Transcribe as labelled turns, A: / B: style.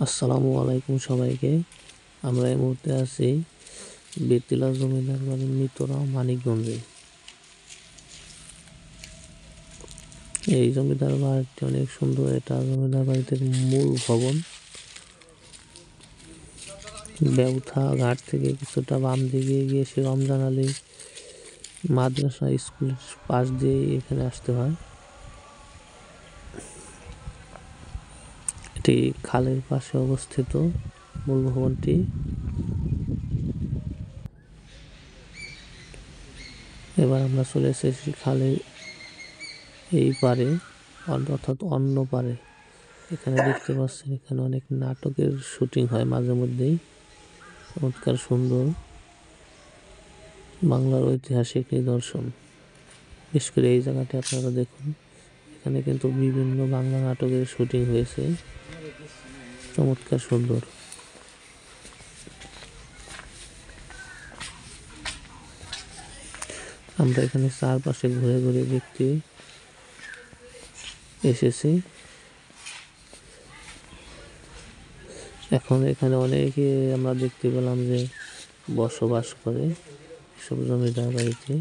A: আসসালামু আলাইকুম সবাইকে। আমরা এই মুহূর্তে আছি বেতিলা জমিদার বাড়ি মিতরা মানিকগঞ্জে। এই জমিদার বাড়িটি অনেক সুন্দর। এটা জমিদার বাড়িতে মূল ভবন। বেউথা ঘাট থেকে কিছুটা বাম দিকে গিয়ে সে রমজান আলী মাদ্রাসা স্কুলের পাশ দিয়ে এখানে আসতে হয়। এটি খালের পাশে অবস্থিত মূল ভবনটি। এবার আমরা চলে এসেছি খালের এই পারে, অর্থাৎ অন্য পারে। এখানে দেখতে পাচ্ছেন এখানে অনেক নাটকের শুটিং হয় মাঝে মধ্যেই। চমৎকার সুন্দর বাংলার ঐতিহাসিক নিদর্শন। বিশেষ করে এই জায়গাটি আপনারা দেখুন, এখানে কিন্তু বিভিন্ন বাংলা নাটকের শুটিং হয়েছে। চমৎকার সুন্দর। আমরা এখানে চারপাশে ঘুরে ঘুরে দেখতে এসেছি। এখন এখানে অনেকে আমরা দেখতে পেলাম যে বসবাস করে এসব জমিদার বাড়িতে।